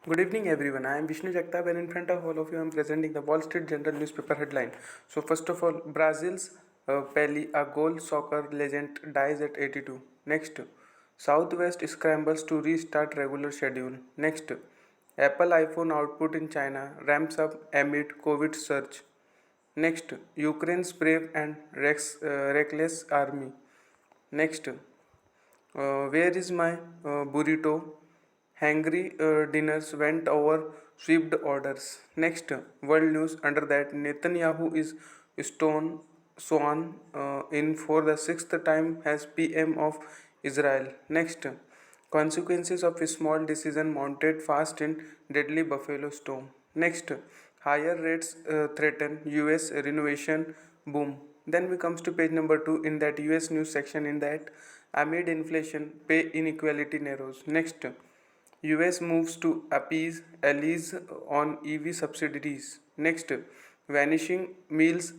Good evening, everyone. I am Vishnu Jagtap, and in front of all of you, I am presenting the Wall Street Journal newspaper headline. So, first of all, Brazil's Pelé, a goal soccer legend, dies at 82. Next, Southwest scrambles to restart regular schedule. Next, Apple iPhone output in China ramps up amid COVID surge. Next, Ukraine's brave and reckless army. Next, where is my burrito? Hungry dinners went over swept orders. Next, world news under that Netanyahu is stone sworn in for the sixth time as PM of Israel. Next, consequences of a small decision mounted fast in deadly buffalo storm. Next, higher rates threaten US renovation boom. Then we comes to page number 2 in that US news section in that amid inflation pay inequality narrows. Next, US moves to appease allies on EV subsidies. Next, vanishing meals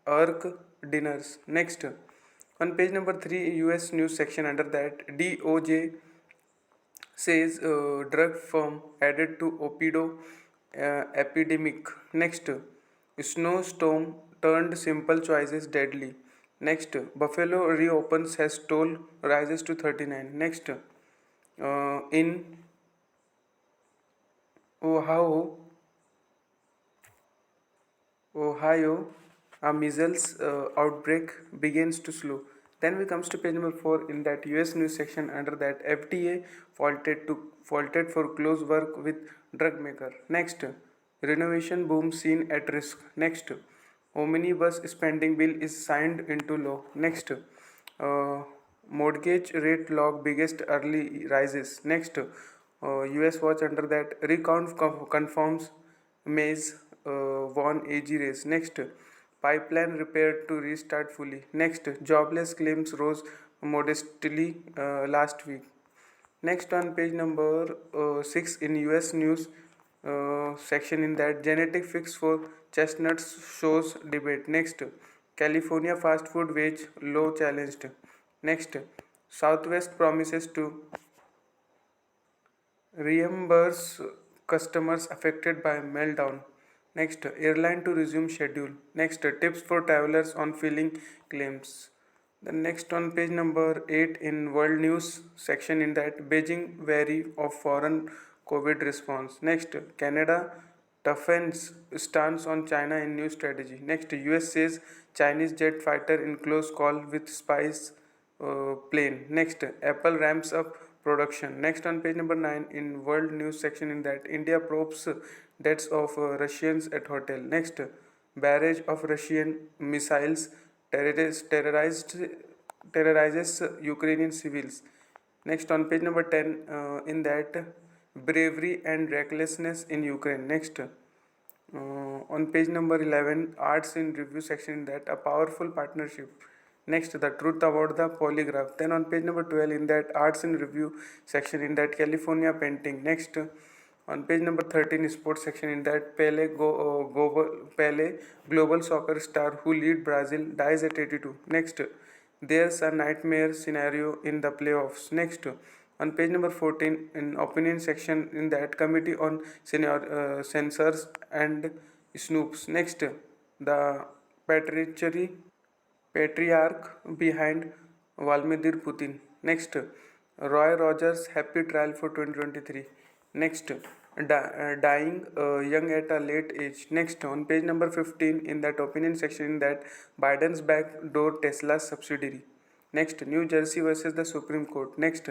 irk dinners. Next, on page number 3 US news section under that DOJ says drug firm added to opido epidemic. Next, snowstorm turned simple choices deadly. Next, Buffalo reopens as toll rises to 39. Next, in Ohio, Ohio, a measles outbreak begins to slow. Then we comes to page number 4 in that US news section under that FDA faulted for close work with drug maker. Next, renovation boom seen at risk. Next, omnibus spending bill is signed into law. Next, mortgage rate log biggest early rises. Next, US watch under that recount confirms Mays won AG race. Next, pipeline repaired to restart fully. Next, jobless claims rose modestly last week. Next, on page number 6 in US news section in that genetic fix for chestnuts shows debate. Next, California fast food wage low challenged. Next, Southwest promises to reimburse customers affected by meltdown. Next, airline to resume schedule. Next, tips for travelers on filing claims. The next on page number 8 in world news section in that Beijing wary of foreign COVID response. Next, Canada toughens stance on China in new strategy. Next, US says Chinese jet fighter in close call with spies plane. Next, Apple ramps up production. Next, on page number 9 in world news section in that India probes deaths of Russians at hotel. Next, barrage of Russian missiles terrorizes Ukrainian civils. Next, on page number 10 in that bravery and recklessness in Ukraine. Next, on page number 11 arts in review section that a powerful partnership. Next, the truth about the polygraph. Then on page number 12 in that arts in review section in that California painting. Next, on page number 13 sports section in that Pele global soccer star who lead Brazil dies at 82. Next, there's a nightmare scenario in the playoffs. Next, on page number 14 in opinion section in that committee on censors and snoops. Next, the patriarch behind Vladimir Putin. Next, Roy Rogers happy trial for 2023. Next, dying young at a late age. Next, on page number 15 in that opinion section in that Biden's backdoor Tesla subsidiary. Next, New Jersey versus the Supreme Court. Next,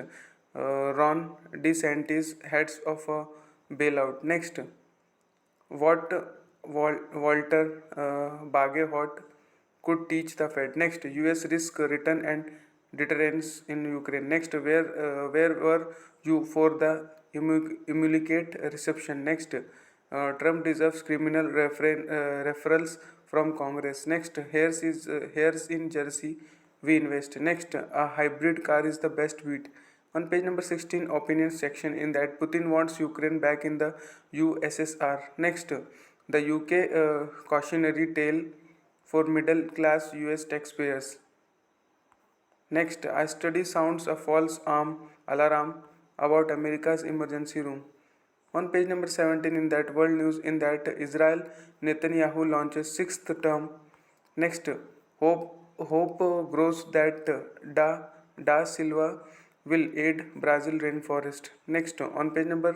Ron DeSantis heads of a bailout. Next, what Walter Bagehot could teach the Fed. Next, U.S. risk return and deterrence in Ukraine. Next, where were you for the immaculate reception? Next, Trump deserves criminal referrals from Congress. Next, here's in Jersey we invest. Next, a hybrid car is the best beat. On page number 16, opinion section in that Putin wants Ukraine back in the USSR. Next, the UK cautionary tale for middle class US taxpayers. Next, a study sounds a false alarm about America's emergency room. On page number 17 in that world news, in that Israel Netanyahu launches sixth term. Next, hope grows that Da Silva will aid Brazil rainforest. Next, on page number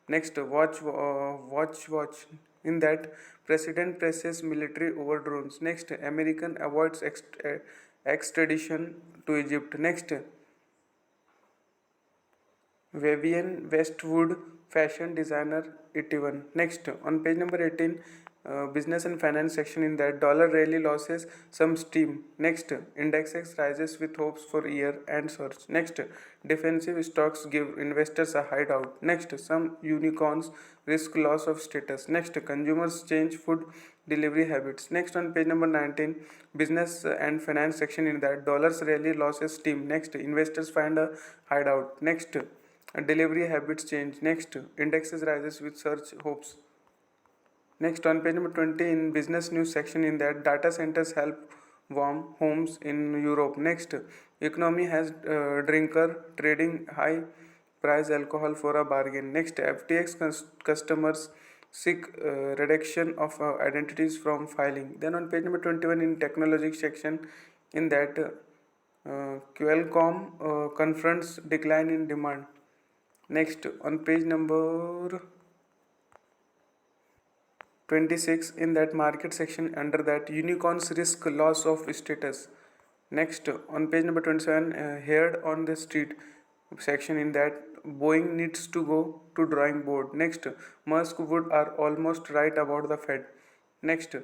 next, watch. In that, President presses military over drones. Next, American avoids extradition to Egypt. Next, Vivienne Westwood, fashion designer, 81. Next, on page number 18, business and finance section, in that dollar rally losses some steam. Next, indexes rises with hopes for year and surge. Next, defensive stocks give investors a hideout. Next, some unicorns risk loss of status. Next, consumers change food delivery habits. Next, on page number 19, business and finance section, in that dollars rally losses steam. Next, investors find a hideout. Next, delivery habits change. Next, indexes rises with search hopes. Next, on page number 20, in business news section, in that data centers help warm homes in Europe. Next, economy has drinker trading high price alcohol for a bargain. Next, FTX customers seek reduction of identities from filing. Then on page number 21, in technology section, in that Qualcomm confronts decline in demand. Next, on page number 26, in that market section, under that unicorns risk loss of status. Next, on page number 27, heard on the street section, in that Boeing needs to go to drawing board. Next, Musk would are almost right about the Fed. Next,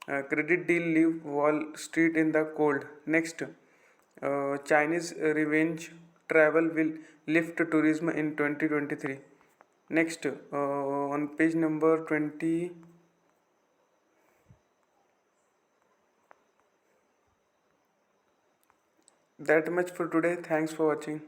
credit deal leave Wall Street in the cold. Next, Chinese revenge travel will lift tourism in 2023. Next, on page number 20, that much for today. Thanks for watching.